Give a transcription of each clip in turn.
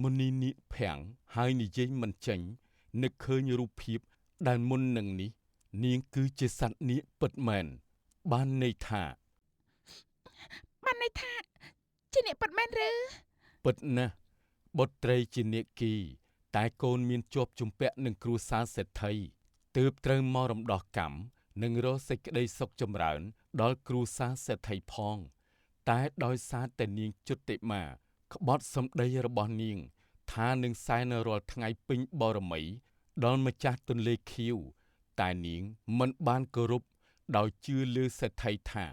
មុននេះនេះភាំងហើយនិយាយមិនចេញនឹកឃើញរូបភាពដែលមុននឹងនេះនាងគឺជាសត្វនាគពិតមែនបានន័យថាជាអ្នកពិតមែនឬពិតណាស់បុត្រីជានាគីតែកូនមានជាប់ជំពាក់នឹងគ្រួសារសេដ្ឋីទើបត្រូវមករំដោះកម្មនិងរកសេចក្តីសុខចម្រើនដល់គ្រួសារសេដ្ឋីផងតែដោយសារតែនាងជុតិមាក្បត់សម្ដីរបស់នាងថានឹងសែនរាល់ថ្ងៃពេញបរមីដល់ម្ចាស់ទន្លេខៀវតែនាងមិនបានគោរពដោយជឿលើសេដ្ឋីថា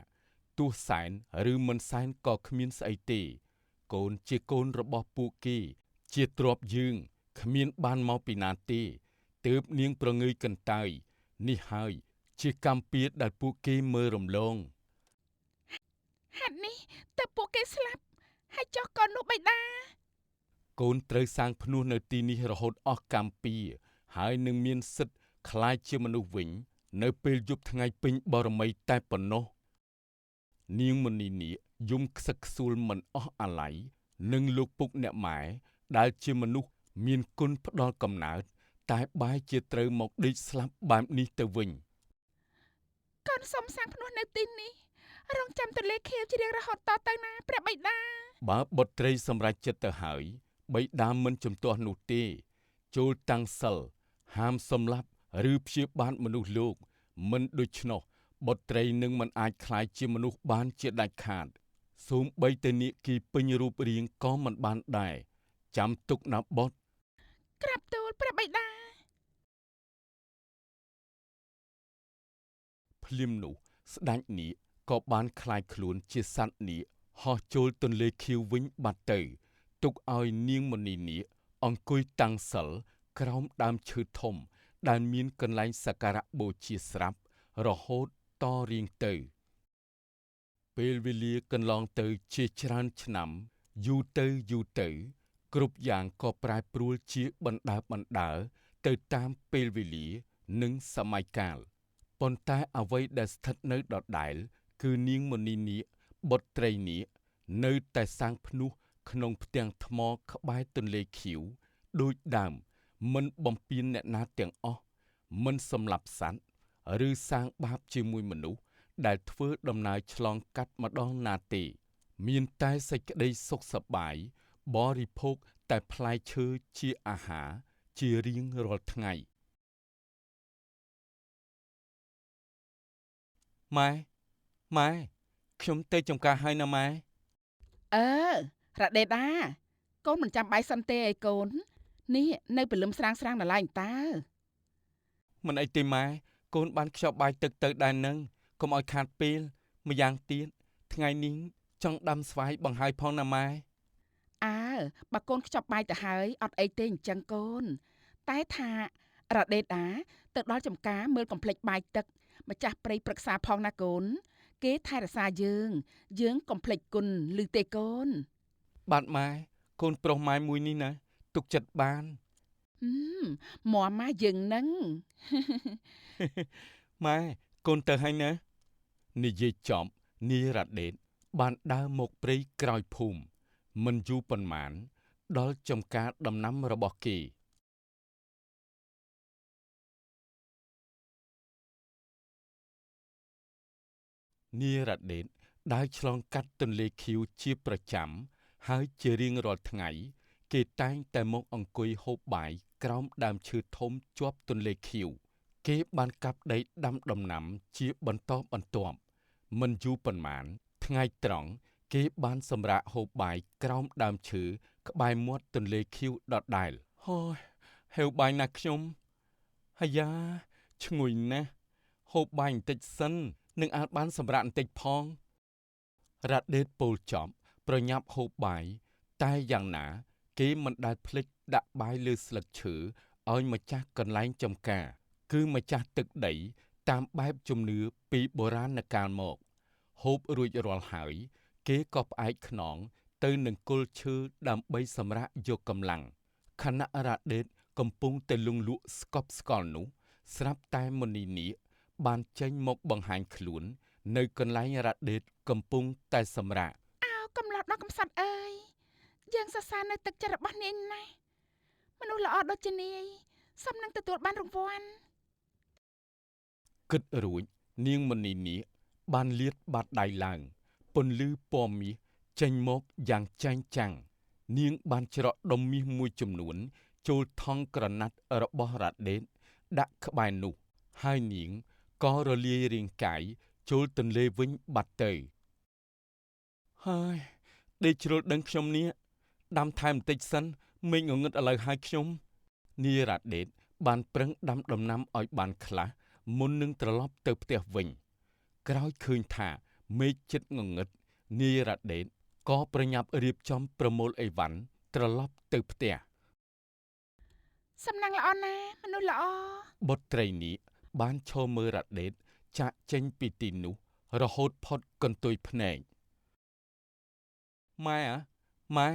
ទោះសែនឬមិនសែនក៏គ្មានស្អីទេកូនជាកូនរបស់ពួកគេជាទ្រព្យយើងគ្មានបានមកពីណាទេទើបនាងប្រងើយកន្តើយនេះហើយជាកម្មពៀរដែលពួកគេមើលរំលងហេតុនេះតើពួកគេស្លាប់ហើយចុះកូននោះបិតាកូនត្រូវសាងភ្នោះនៅទីនេះរហូតអស់កម្មពៀរហើយនឹងមានសិទ្ធិក្លាយជាមនុស្សវិញនៅពេលយប់ថ្ងៃពេញបរមីតែប៉ុណ្ណោះនាងមុនីនាគយំខ្សឹកខ្សួលមិនអស់អាល័យនឹងលោកពុកអ្នកម៉ែដែលជាមនុស្សមានគុណផ្ដល់កំណើតតែបែរជាត្រូវមកដេកស្លាប់បែបនេះទៅវិញកូនសុំសាងភ្នោះនៅទីនេះរងចាំទន្លេខៀវជារៀងរហូតតទៅណាព្រះបិតាបើបុត្រីសម្រេចចិត្តទៅហើយបិតាមិនជំទាស់នោះទេចូលតាំងសិលហាមសម្លាប់ឬព្យាបាទមនុស្សលោកមិនដូច្នោះបុត្រីនឹងមិនអាចក្លាយជាមនុស្សបានជាដាច់ខាតសូម្បីតែនាគីពេញរូបរាងក៏មិនបានដែរចាំទុកណាបុត្រក្រាបទូលព្រះបិតាភ្លាមនោះស្ដេចនាគក៏បានក្លាយខ្លួនជាសត្វនាគហោះចូលទន្លេខៀវវិញបាត់ទៅទុកឲ្យនាងមណីនាគអង្គុយតាំងសិលក្រោមដើមឈើធំដែលមានកន្លែងសក្ការៈបូជាស្រាប់រហូតតរៀងទៅពេលវេលាកន្លងទៅជាច្រើនឆ្នាំយូរទៅគ្រប់យ៉ាងក៏ប្រែប្រួលជាបណ្ដើរទៅតាមពេលវេលានិងសម័យកាលប៉ុន្តែអ្វីដែលស្ថិតនៅដដែលគឺនាងមណីនាគបុត្រីនាគនៅតែសាងភ្នោះក្នុងផ្ទាំងថ្មក្បែរទន្លេខៀវដូចដើមមិនបំពានអ្នកណាទាំងអស់មិនសម្លាប់សត្វឬសាងបាបជាមួយមនុស្សដែលធ្វើដំណើរឆ្លងកាត់ម្ដងណាទេមានតែសេចក្តីសុខសប្បាយបរិភោគតែផ្លែឈើជាអាហារជារៀងរាល់ថ្ងៃម៉ែខ្ញុំទៅចំការហើយណាម៉ែអឺរ៉ាដេតាកូនមិនចាំបាយសិនទេអីកូននេះនៅព្រលឹមស្រាងដល់ឡើងតើមិនអីទេម៉ែកូនបានខ្ចប់បាយទឹកទៅដែរនឹងកុំឲ្យខាតពេលម្យ៉ាងទៀតថ្ងៃនេះចង់ដាំស្វាយបង្ហើយផងណាម៉ែអើបើកូនខ្ចប់បាយទៅហើយអត់អីទេអញ្ចឹងកូនតែថារ៉ាដេតាទៅដល់ចំការមើលកំភ្លេចបាយទឹកម្ចាស់ព្រៃប្រឹក្សាផងណាកូនគេថែរក្សាយើងកុំភ្លេចគុណឮទេកូនបាទម៉ែកូនប្រុសម៉ែមួយនេះណាទុកចិត្តបាន មាំម៉ាយើងនឹង ម៉ែកូនទៅហើយណានិយាយចប់នាយរ៉ាដេតបានដើរមកព្រៃក្រោយភូមិមិនយូរប៉ុន្មានដល់ចំការដំណាំរបស់គេនាយរ៉ាដេតដើរឆ្លងកាត់ទន្លេខៀវជាប្រចាំហើយជារៀងរាល់ថ្ងៃគេតែងតែមកអង្គុយហូបបាយក្រោមដើមឈើធំជាប់ទន្លេខៀវគេបានកាប់ដីដាំដំណាំជាបន្តបន្ទាប់មិនយូរប៉ុន្មានថ្ងៃត្រង់គេបានសម្រាកហូបបាយក្រោមដើមឈើក្បែរមាត់ទន្លេខៀវដដែលហូយហេវបាយណាស់ខ្ញុំអាយ៉ាឈ្ងុយណាស់ហូបបាយបន្តិចសិននឹងអាចបានសម្រាកបន្តិចផងរ៉ាដេតពោលចប់ប្រញាប់ហូបបាយតែយ៉ាងណាគេមិនដែលភ្លេចដាក់បាយលើស្លឹកឈើឲ្យម្ចាស់កន្លែងចំការគឺម្ចាស់ទឹកដីតាមបែបជំនឿពីបុរាណកាលមកហូបរួចរាល់ហើយគេក៏ផ្អែកខ្នងទៅនឹងគល់ឈើដើម្បីសម្រាកយកកម្លាំងខណៈរ៉ាដេតកំពុងតែលង់លក់ស្កប់ស្កល់នោះស្រាប់តែមុនីនាគបានចេញមកបង្ហាញខ្លួននៅកន្លែងរ៉ាដេតកំពុងតែសម្រាកកំឡោះដល់កំសត់អើយ យើងសរសើរនៅទឹកចិត្តរបស់នាងណាស់មនុស្សល្អដូចជានាយសមនឹងទទួលបានរង្វាន់ គិតរួចនាងមណីនាគបានលាតបាតដៃឡើងពន្លឺពណ៌មាសចេញមកយ៉ាងចែងចាំងនាងបានច្រកដុំមាសមួយចំនួនចូលថង់ក្រណាត់របស់រ៉ាដេតដាក់ក្បែរនោះហើយនាងក៏រលាយរាងកាយចូលទន្លេវិញបាត់ទៅហើយដេកជ្រុលដឹងខ្ញុំនេះដាំថែមបន្តិចសិនមេឃងងឹតឥឡូវហើយខ្ញុំនាយរ៉ាដេតបានប្រឹងដាំដំណាំឲ្យបានខ្លះមុននឹងត្រឡប់ទៅផ្ទះវិញក្រោយឃើញថាមេឃជិតងងឹតនាយរ៉ាដេតក៏ប្រញាប់រៀបចំប្រមូលអីវ៉ាន់ត្រឡប់ទៅផ្ទះសំណាងល្អណាស់មនុស្សល្អ បុត្រីនេះបានឈរមើលរ៉ាដេតចាក់ចេញពីទីនោះរហូតផុតកន្ទុយភ្នែកម៉ែម៉ែ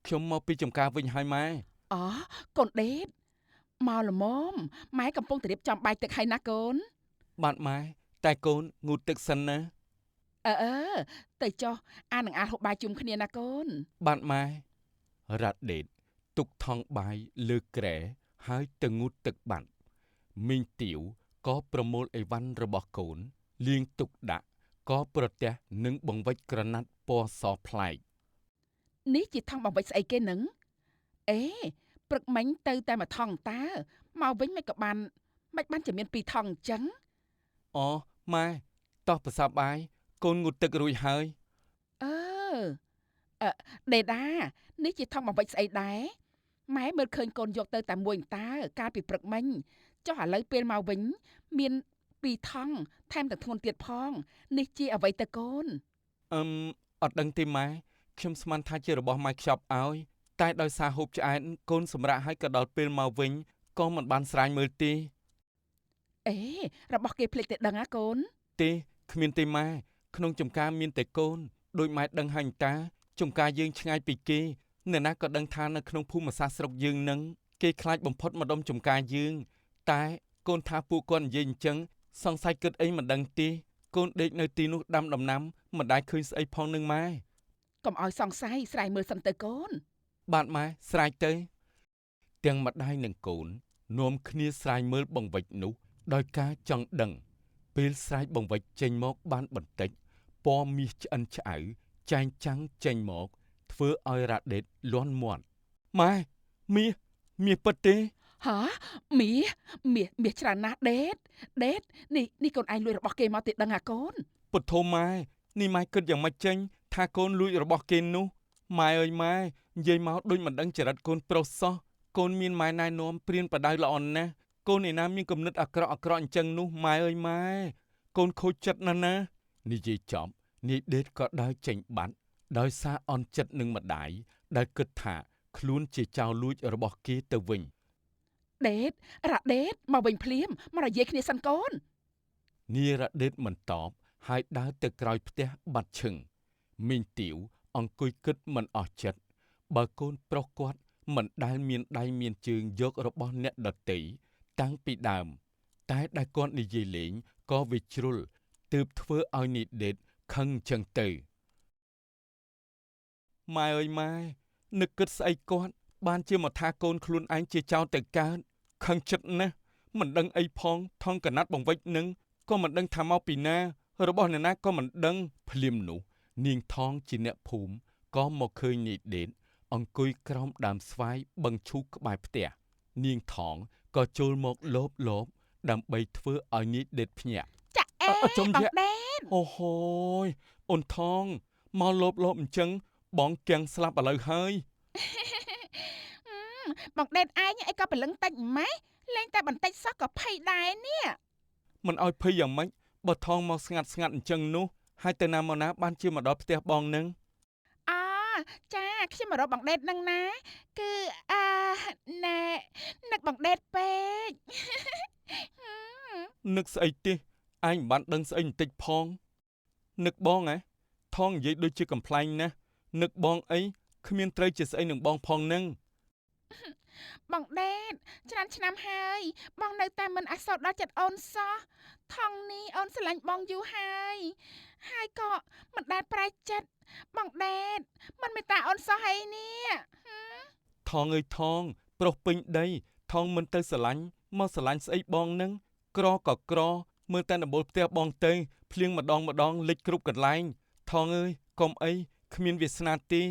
ខ្ញុំមកពីចំការវិញហើយម៉ែអូកូនដេតមកល្មមម៉ែកំពុងតែរៀបចំបាយទឹកហើយណាកូន បាទម៉ែតែកូនងូតទឹកសិនណាអឺទៅចុះអានឹងហូបបាយជុំគ្នាណាកូន បាទម៉ែរ៉ាដេតទុកថង់បាយលើគ្រែហើយទៅងូតទឹកបាត់មីងទាវក៏ប្រមូលអីវ៉ាន់របស់កូនលាងទុកដាក់ក៏ប្រទះនឹងបង្វិចក្រណាត់ពណ៌សប្លែកនេះជាថង់បង្វិចស្អីគេនឹងអេព្រឹកមិញទៅតែមួយថង់តើមកវិញមិនក៏បានមិនបានជាមានពីរថង់អញ្ចឹង អូម៉ែតោះប្រសាបាយកូនងូតទឹករួចហើយអឺអឺដេដានេះជាថង់បង្វិចស្អីដែរម៉ែមើលឃើញកូនយកទៅតែមួយតើកាលពីព្រឹកមិញចុះឥឡូវពេលមកវិញមានពីរថង់ថែមទាំងធ្ងន់ទៀតផងនេះជាអ្វីទៅកូន អត់ដឹងទេម៉ែខ្ញុំស្មានថាជារបស់ម៉ែខ្ចប់ឲ្យតែដោយសារហូបឆ្អែតកូនសម្រាប់ឲ្យក៏ដល់ពេលមកវិញក៏មិនបានស្រាញមើលទេ អេរបស់គេភ្លេចតែដឹងណាកូន ទេគ្មានទេម៉ែក្នុងចំការមានតែកូនដោយម៉ែដឹងហើយតាចំការយើងឆ្ងាយពីគេអ្នកណាក៏ដឹងថានៅក្នុងភូមិសាស្ត្រស្រុកយើងនឹងគេខ្លាចបំផុតម្ដុំចំការយើងតែកូនថាពួកគាត់និយាយអញ្ចឹងសង្ស័យគិតអីមិនដឹងទេកូនដេកនៅទីនោះដាំដំណាំមិនដែលឃើញស្អីផងនឹងម៉ែកុំឲ្យសង្ស័យស្រ័យមើលសិនទៅកូន បាទម៉ែស្រែកទៅទាំងម្ដាយនិងកូននាំគ្នាស្រែកមើលបង្វិចនោះដោយការចង់ដឹងពេលស្រែកបង្វិចចេញមកបានបន្តិចពណ៌មាសឆ្អិនឆ្អៅចែងចាំងចេញមកធ្វើឲ្យរ៉ាដេតលាន់មាត់ម៉ែមាសពិតទេហាមាសច្រើនណាស់ដេតនេះកូនឯងលួចរបស់គេមកទៀតដឹងអាកូន ពុទ្ធោម៉ែនេះម៉ែគិតយ៉ាងម៉េចចេញថាកូនលួចរបស់គេនោះម៉ែអើយម៉ែនិយាយមកដូចមិនដឹងចរិតកូនប្រុសសោះកូនមានម៉ែណែនាំព្រានប្រដៅល្អណាស់កូនឯណាមានគំនិតអាក្រក់អញ្ចឹងនោះម៉ែអើយម៉ែកូនខូចចិត្តណាស់ណានិយាយចប់នាយដេតក៏ដើរចេញបាត់ដោយសារអន់ចិត្តនឹងម្ដាយដែលគិតថាខ្លួនជាចៅលួចរបស់គេទៅវិញដេតរ៉ាដេតមកវិញភ្លាមមកនិយាយគ្នាសិនកូន នាយរ៉ាដេតមិនតបហើយដើរទៅក្រោយផ្ទះបាត់ឈឹងមីងទាវអង្គុយគិតមិនអស់ចិត្តបើកូនប្រុសគាត់មិនដែលមានដៃមានជើងយករបស់អ្នកដទៃតាំងពីដើមតែដែលគាត់និយាយលេងក៏វាជ្រុលទើបធ្វើឲ្យនាយដេតខឹងចឹងទៅម៉ែអើយម៉ែនឹកគិតស្អីគាត់បានជាមកថាកូនខ្លួនឯងជាចោរទៅកើតខឹងចិត្តណាស់មិនដឹងអីផងថងកណាត់បង្វិចនឹងក៏មិនដឹងថាមកពីណារបស់អ្នកណាក៏មិនដឹងភ្លាមនោះនាងថងជាអ្នកភូមិក៏មកឃើញនាយដេតអង្គុយក្រោមដើមស្វាយបឹងឈូកក្បែរផ្ទះនាងថងក៏ចូលមកលបដើម្បីធ្វើឲ្យនាយដេតភ្ញាក់ចាក់អេចំដេតអូហូយអូនថងមកលបអញ្ចឹងបងគាំងស្លាប់ឥឡូវហើយ បងដេតឯងអីក៏ប្រលឹងតិចម៉េះលេងតែបន្តិចសោះក៏ភ័យដែរនេះមិនឲ្យភ័យយ៉ាងម៉េចបើថងមកស្ងាត់អញ្ចឹងនោះហើយទៅណាមកណាបានជាមកដល់ផ្ទះបងនឹងអូចាខ្ញុំមករកបងដេតនឹងណាគឺណែនឹកបងដេតពេក នឹកស្អីទេឯងមិនបានដឹងស្អីបន្តិចផងនឹកបងថងនិយាយដូចជាកំ pl ែងណាស់នឹកបងអីគ្មានត្រូវជាស្អីនឹងបងផងនឹងបងដេតច្រើនឆ្នាំហើយបងនៅតែមិនអាចសោតដល់ចិត្តអូនសោះថងនេះអូនស្រឡាញ់បងយូរហើយ ហើយក៏មិនដែលប្រែចិត្តបងដេតមិនមេត្តាអូនសោះអីនេះ ថងអើយថងប្រុសពេញដីថងមិនទៅស្រឡាញ់មកស្រឡាញ់ស្អីបងនឹងក្រក៏ក្រមើលតែដំបូលផ្ទះបងទៅភ្លៀងម្ដងលិចគ្រប់កន្លែងថងអើយកុំអីគ្មានវាសនាទេ